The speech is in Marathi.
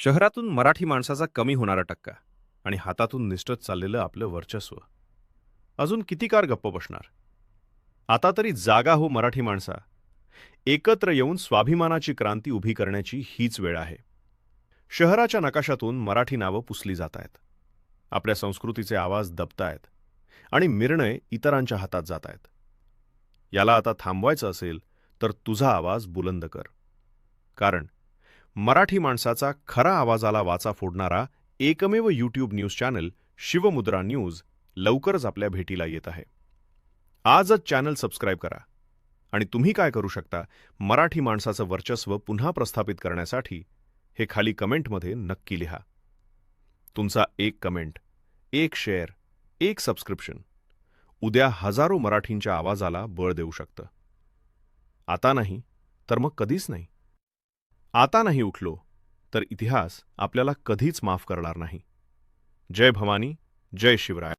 शहरातून मराठी माणसाचा कमी होणारा टक्का आणि हातातून निसटत चाललेलं आपलं वर्चस्व अजून किती काळ गप्प बसणार. आता तरी जागा हो मराठी माणसा. एकत्र येऊन स्वाभिमानाची क्रांती उभी करण्याची हीच वेळ आहे. शहराच्या नकाशातून मराठी नावं पुसली जात आहेत. आपल्या संस्कृतीचे आवाज दबतायत आणि निर्णय इतरांच्या हातात जात आहेत. याला आता थांबवायचं असेल तर तुझा आवाज बुलंद कर. कारण मराठी माणसाचा खरा आवाजाला वाचा फोडणारा एकमेव YouTube news channel Shivmudra news लवकरच आपल्या भेटीला येत आहे. आजच चॅनल सबस्क्राईब करा. आणि तुम्ही काय करू शकता मराठी माणसाचं वर्चस्व पुन्हा प्रस्थापित करण्यासाठी हे खाली कमेंटमध्ये नक्की लिहा. तुमचा एक कमेंट, एक शेअर, एक सबस्क्रिप्शन उद्या हजारो मराठींच्या आवाजाला बळ देऊ शकतं. आता नाही तर मग कधीच नाही. आता नाही उठलो तर इतिहास आपल्याला कधीच माफ करणार नाही. जय भवानी, जय शिवराय.